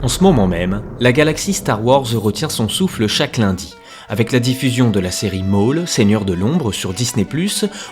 En ce moment même, la galaxie Star Wars retient son souffle chaque lundi. Avec la diffusion de la série Maul, Seigneur de l'Ombre sur Disney+,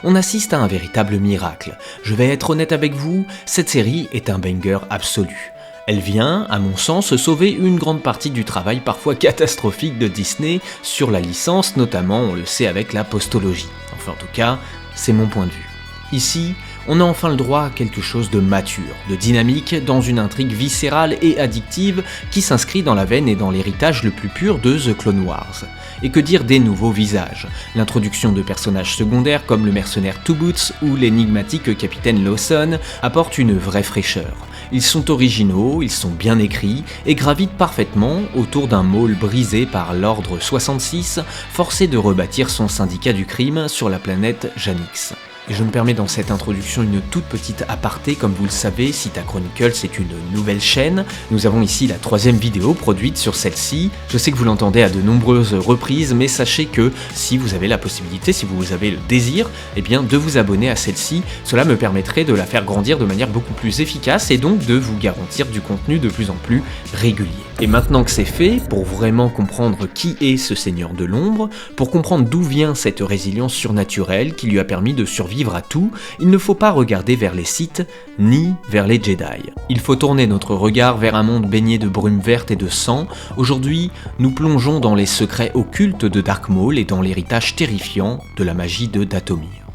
on assiste à un véritable miracle. Je vais être honnête avec vous, cette série est un banger absolu. Elle vient, à mon sens, sauver une grande partie du travail parfois catastrophique de Disney sur la licence, notamment, on le sait, avec la postologie. Enfin, en tout cas, c'est mon point de vue. Ici, on a enfin le droit à quelque chose de mature, de dynamique, dans une intrigue viscérale et addictive qui s'inscrit dans la veine et dans l'héritage le plus pur de The Clone Wars. Et que dire des nouveaux visages? L'introduction de personnages secondaires comme le mercenaire Two Boots ou l'énigmatique capitaine Lawson apporte une vraie fraîcheur. Ils sont originaux, ils sont bien écrits et gravitent parfaitement autour d'un Maul brisé par l'Ordre 66, forcé de rebâtir son syndicat du crime sur la planète Janix. Et je me permets dans cette introduction une toute petite aparté, comme vous le savez, Sita Chronicles c'est une nouvelle chaîne. Nous avons ici la 3e vidéo produite sur celle-ci. Je sais que vous l'entendez à de nombreuses reprises, mais sachez que si vous avez la possibilité, si vous avez le désir, eh bien de vous abonner à celle-ci, cela me permettrait de la faire grandir de manière beaucoup plus efficace et donc de vous garantir du contenu de plus en plus régulier. Et maintenant que c'est fait, pour vraiment comprendre qui est ce Seigneur de l'Ombre, pour comprendre d'où vient cette résilience surnaturelle qui lui a permis de survivre à tout, il ne faut pas regarder vers les Sith ni vers les Jedi. Il faut tourner notre regard vers un monde baigné de brume verte et de sang. Aujourd'hui, nous plongeons dans les secrets occultes de Dark Maul et dans l'héritage terrifiant de la magie de Dathomir.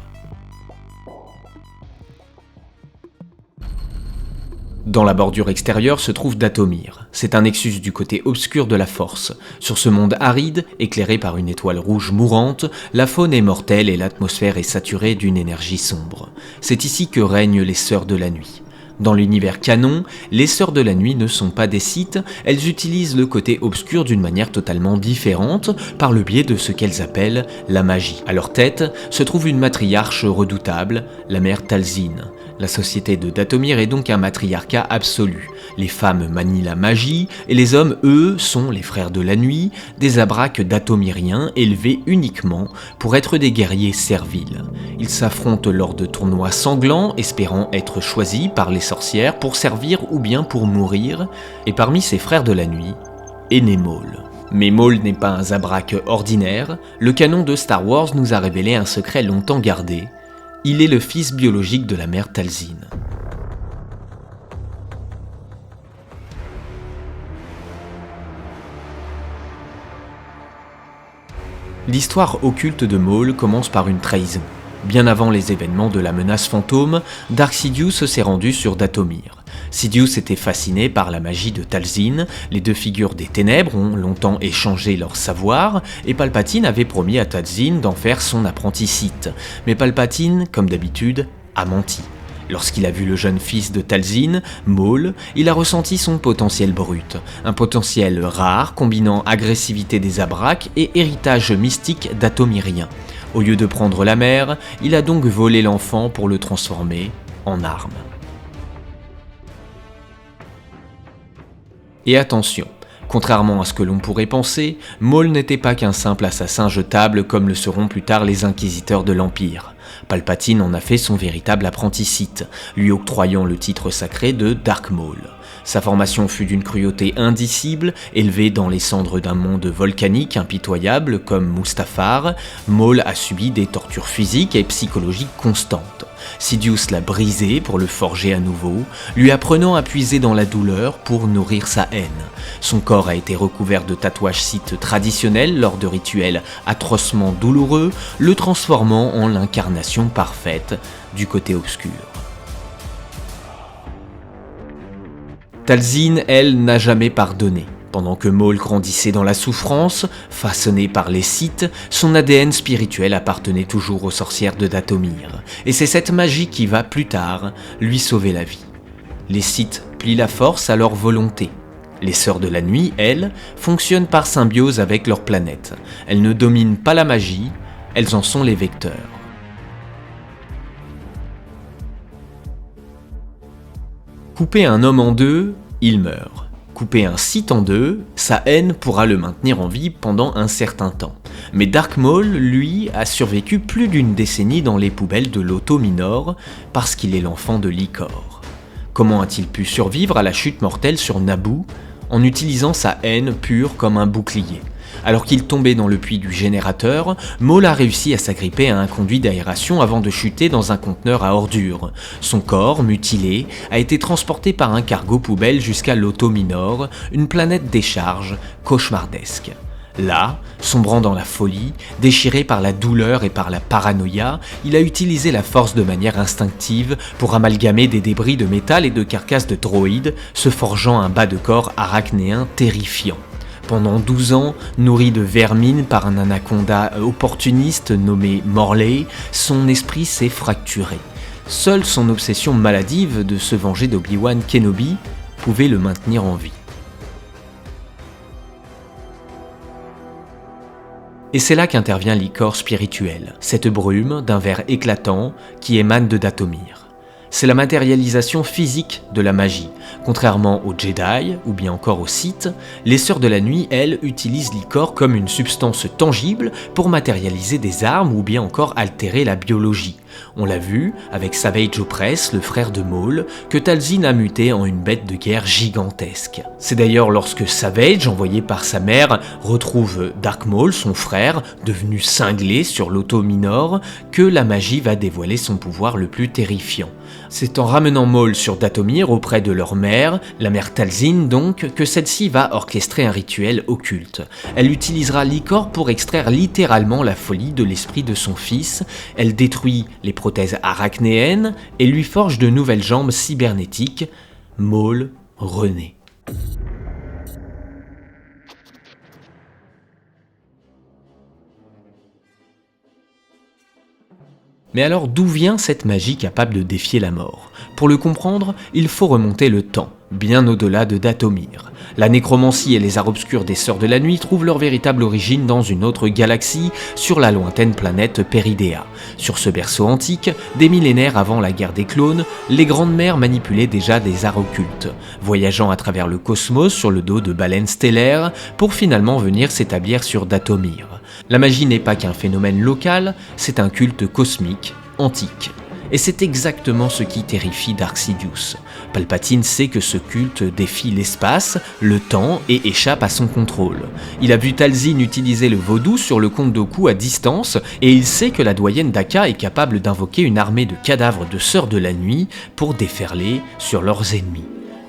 Dans la bordure extérieure se trouve Dathomir. C'est un nexus du côté obscur de la Force. Sur ce monde aride, éclairé par une étoile rouge mourante, la faune est mortelle et l'atmosphère est saturée d'une énergie sombre. C'est ici que règnent les Sœurs de la Nuit. Dans l'univers canon, les Sœurs de la Nuit ne sont pas des Sith, elles utilisent le côté obscur d'une manière totalement différente, par le biais de ce qu'elles appellent la magie. À leur tête se trouve une matriarche redoutable, la mère Talzin. La société de Dathomir est donc un matriarcat absolu. Les femmes manient la magie, et les hommes, eux, sont les frères de la nuit, des abraques dathomiriens élevés uniquement pour être des guerriers serviles. Ils s'affrontent lors de tournois sanglants, espérant être choisis par les sorcières pour servir ou bien pour mourir, et parmi ces frères de la nuit, est né Maul. Mais Maul n'est pas un zabrak ordinaire, le canon de Star Wars nous a révélé un secret longtemps gardé. Il est le fils biologique de la mère Talzin. L'histoire occulte de Maul commence par une trahison. Bien avant les événements de la menace fantôme, Dark Sidious s'est rendu sur Dathomir. Sidious était fasciné par la magie de Talzin, les deux figures des ténèbres ont longtemps échangé leur savoir, et Palpatine avait promis à Talzin d'en faire son apprenti Sith. Mais Palpatine, comme d'habitude, a menti. Lorsqu'il a vu le jeune fils de Talzin, Maul, il a ressenti son potentiel brut. Un potentiel rare combinant agressivité des abraques et héritage mystique dathomirien. Au lieu de prendre la mère, il a donc volé l'enfant pour le transformer en arme. Et attention, contrairement à ce que l'on pourrait penser, Maul n'était pas qu'un simple assassin jetable comme le seront plus tard les inquisiteurs de l'Empire. Palpatine en a fait son véritable apprenti Sith, lui octroyant le titre sacré de Dark Maul. Sa formation fut d'une cruauté indicible, élevé dans les cendres d'un monde volcanique impitoyable comme Mustafar, Maul a subi des tortures physiques et psychologiques constantes. Sidious l'a brisé pour le forger à nouveau, lui apprenant à puiser dans la douleur pour nourrir sa haine. Son corps a été recouvert de tatouages Sith traditionnels lors de rituels atrocement douloureux, le transformant en l'incarnation parfaite du côté obscur. Talzin, elle, n'a jamais pardonné. Pendant que Maul grandissait dans la souffrance, façonné par les Sith, son ADN spirituel appartenait toujours aux sorcières de Dathomir. Et c'est cette magie qui va, plus tard, lui sauver la vie. Les Sith plient la force à leur volonté. Les Sœurs de la Nuit, elles, fonctionnent par symbiose avec leur planète. Elles ne dominent pas la magie, elles en sont les vecteurs. Couper un homme en deux, il meurt. Couper un Sith en deux, sa haine pourra le maintenir en vie pendant un certain temps. Mais Dark Maul, lui, a survécu plus d'une décennie dans les poubelles de l'Auto Minor parce qu'il est l'enfant de Licor. Comment a-t-il pu survivre à la chute mortelle sur Naboo ? en utilisant sa haine pure comme un bouclier. Alors qu'il tombait dans le puits du générateur, Maul a réussi à s'agripper à un conduit d'aération avant de chuter dans un conteneur à ordures. Son corps, mutilé, a été transporté par un cargo poubelle jusqu'à Loto Minor, une planète décharge cauchemardesque. Là, sombrant dans la folie, déchiré par la douleur et par la paranoïa, il a utilisé la force de manière instinctive pour amalgamer des débris de métal et de carcasses de droïdes, se forgeant un bas de corps arachnéen terrifiant. Pendant 12 ans, nourri de vermine par un anaconda opportuniste nommé Morley, son esprit s'est fracturé. Seule son obsession maladive de se venger d'Obi-Wan Kenobi pouvait le maintenir en vie. Et c'est là qu'intervient l'Icor spirituel, cette brume d'un vert éclatant qui émane de Dathomir. C'est la matérialisation physique de la magie. Contrairement aux Jedi, ou bien encore aux Sith, les Sœurs de la Nuit, elles, utilisent l'Icor comme une substance tangible pour matérialiser des armes ou bien encore altérer la biologie. On l'a vu avec Savage Opress, le frère de Maul, que Talzin a muté en une bête de guerre gigantesque. C'est d'ailleurs lorsque Savage, envoyé par sa mère, retrouve Dark Maul, son frère, devenu cinglé sur Loto Minor, que la magie va dévoiler son pouvoir le plus terrifiant. C'est en ramenant Maul sur Dathomir auprès de leur mère, la mère Talzin donc, que celle-ci va orchestrer un rituel occulte. Elle utilisera l'Icor pour extraire littéralement la folie de l'esprit de son fils, elle détruit les prothèses arachnéennes et lui forge de nouvelles jambes cybernétiques. Maul renaît. Mais alors d'où vient cette magie capable de défier la mort ? Pour le comprendre, il faut remonter le temps, bien au-delà de Dathomir. La nécromancie et les arts obscurs des Sœurs de la Nuit trouvent leur véritable origine dans une autre galaxie, sur la lointaine planète Peridea. Sur ce berceau antique, des millénaires avant la guerre des clones, les grandes mères manipulaient déjà des arts occultes, voyageant à travers le cosmos sur le dos de baleines stellaires pour finalement venir s'établir sur Dathomir. La magie n'est pas qu'un phénomène local, c'est un culte cosmique, antique. Et c'est exactement ce qui terrifie Dark Sidious. Palpatine sait que ce culte défie l'espace, le temps et échappe à son contrôle. Il a vu Talzin utiliser le vaudou sur le comte Dooku à distance et il sait que la doyenne Daka est capable d'invoquer une armée de cadavres de Sœurs de la Nuit pour déferler sur leurs ennemis.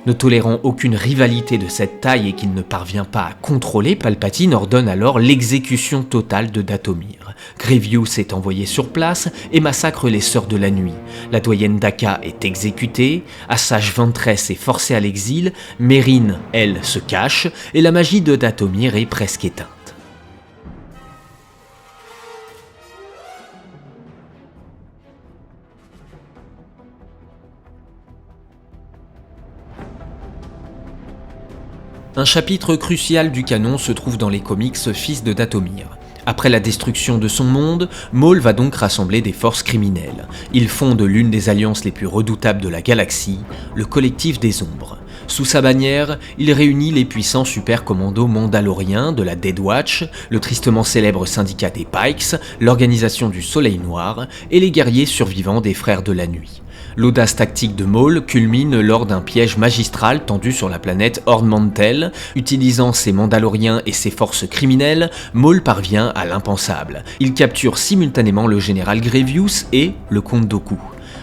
Ne tolérant aucune rivalité de cette taille et qu'il ne parvient pas à contrôler, Palpatine ordonne alors l'exécution totale de Dathomir. Grievous est envoyé sur place et massacre les Sœurs de la Nuit. La doyenne Daka est exécutée, Asajj Ventress est forcée à l'exil, Merrin, elle, se cache, et la magie de Dathomir est presque éteinte. Un chapitre crucial du canon se trouve dans les comics Fils de Dathomir. Après la destruction de son monde, Maul va donc rassembler des forces criminelles. Il fonde l'une des alliances les plus redoutables de la galaxie, le Collectif des Ombres. Sous sa bannière, il réunit les puissants super-commandos mandaloriens de la Dead Watch, le tristement célèbre syndicat des Pikes, l'organisation du Soleil Noir et les guerriers survivants des Frères de la Nuit. L'audace tactique de Maul culmine lors d'un piège magistral tendu sur la planète Ord Mantell. Utilisant ses Mandaloriens et ses forces criminelles, Maul parvient à l'impensable. Il capture simultanément le général Grievous et le comte Dooku.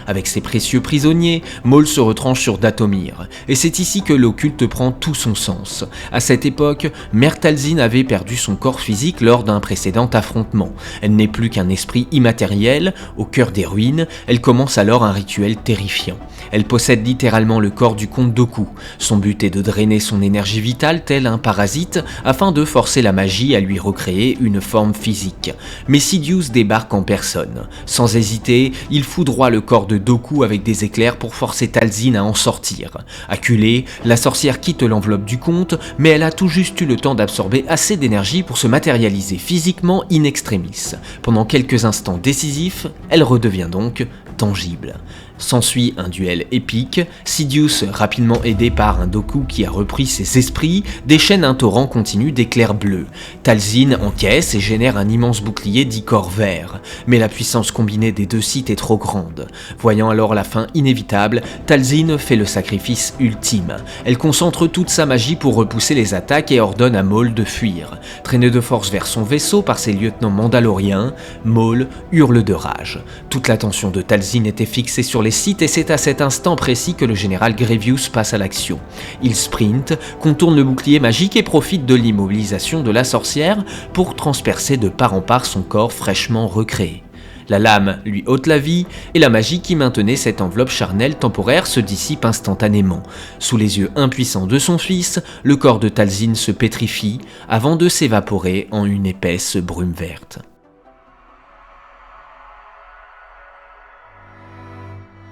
Avec ses précieux prisonniers, Maul se retranche sur Dathomir, et c'est ici que l'occulte prend tout son sens. À cette époque, Mère Talzin avait perdu son corps physique lors d'un précédent affrontement. Elle n'est plus qu'un esprit immatériel, au cœur des ruines, elle commence alors un rituel terrifiant. Elle possède littéralement le corps du comte Dooku. Son but est de drainer son énergie vitale tel un parasite, afin de forcer la magie à lui recréer une forme physique. Mais Sidious débarque en personne. Sans hésiter, il foudroie le corps de Dooku avec des éclairs pour forcer Talzin à en sortir. Acculée, la sorcière quitte l'enveloppe du comte, mais elle a tout juste eu le temps d'absorber assez d'énergie pour se matérialiser physiquement in extremis. Pendant quelques instants décisifs, elle redevient donc tangible. S'ensuit un duel épique, Sidious, rapidement aidé par un Dooku qui a repris ses esprits, déchaîne un torrent continu d'éclairs bleus. Talzin encaisse et génère un immense bouclier d'icor vert, mais la puissance combinée des deux Sith est trop grande. Voyant alors la fin inévitable, Talzin fait le sacrifice ultime. Elle concentre toute sa magie pour repousser les attaques et ordonne à Maul de fuir. Traîné de force vers son vaisseau par ses lieutenants mandaloriens, Maul hurle de rage. Toute l'attention de Talzin était fixée sur les Sith et c'est à cet instant précis que le général Grievous passe à l'action. Il sprint, contourne le bouclier magique et profite de l'immobilisation de la sorcière pour transpercer de part en part son corps fraîchement recréé. La lame lui ôte la vie et la magie qui maintenait cette enveloppe charnelle temporaire se dissipe instantanément. Sous les yeux impuissants de son fils, le corps de Talzin se pétrifie avant de s'évaporer en une épaisse brume verte.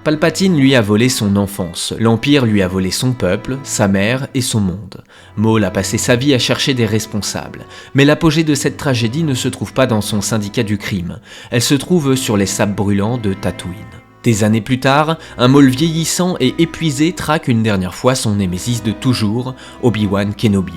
Palpatine lui a volé son enfance, l'Empire lui a volé son peuple, sa mère et son monde. Maul a passé sa vie à chercher des responsables, mais l'apogée de cette tragédie ne se trouve pas dans son syndicat du crime, elle se trouve sur les sables brûlants de Tatooine. Des années plus tard, un Maul vieillissant et épuisé traque une dernière fois son némésis de toujours, Obi-Wan Kenobi.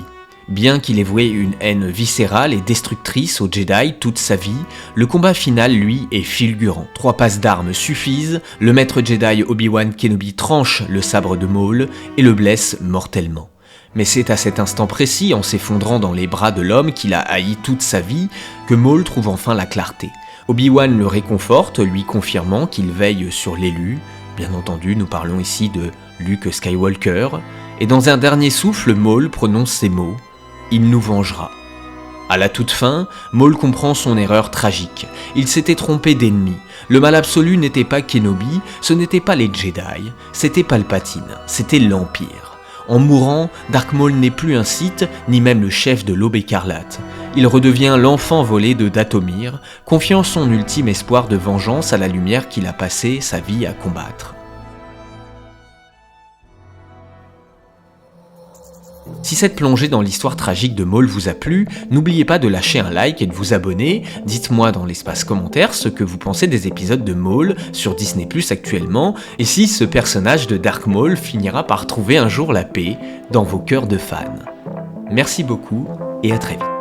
Bien qu'il ait voué une haine viscérale et destructrice aux Jedi toute sa vie, le combat final, lui, est fulgurant. 3 passes d'armes suffisent, le maître Jedi Obi-Wan Kenobi tranche le sabre de Maul et le blesse mortellement. Mais c'est à cet instant précis, en s'effondrant dans les bras de l'homme qu'il a haï toute sa vie, que Maul trouve enfin la clarté. Obi-Wan le réconforte, lui confirmant qu'il veille sur l'élu. Bien entendu, nous parlons ici de Luke Skywalker. Et dans un dernier souffle, Maul prononce ces mots: « Il nous vengera ». À la toute fin, Maul comprend son erreur tragique. Il s'était trompé d'ennemi. Le mal absolu n'était pas Kenobi, ce n'était pas les Jedi, c'était Palpatine, c'était l'Empire. En mourant, Dark Maul n'est plus un Sith, ni même le chef de l'Aube écarlate. Il redevient l'enfant volé de Dathomir, confiant son ultime espoir de vengeance à la lumière qu'il a passé sa vie à combattre. Si cette plongée dans l'histoire tragique de Maul vous a plu, n'oubliez pas de lâcher un like et de vous abonner. Dites-moi dans l'espace commentaire ce que vous pensez des épisodes de Maul sur Disney+ actuellement, et si ce personnage de Dark Maul finira par trouver un jour la paix dans vos cœurs de fans. Merci beaucoup et à très vite.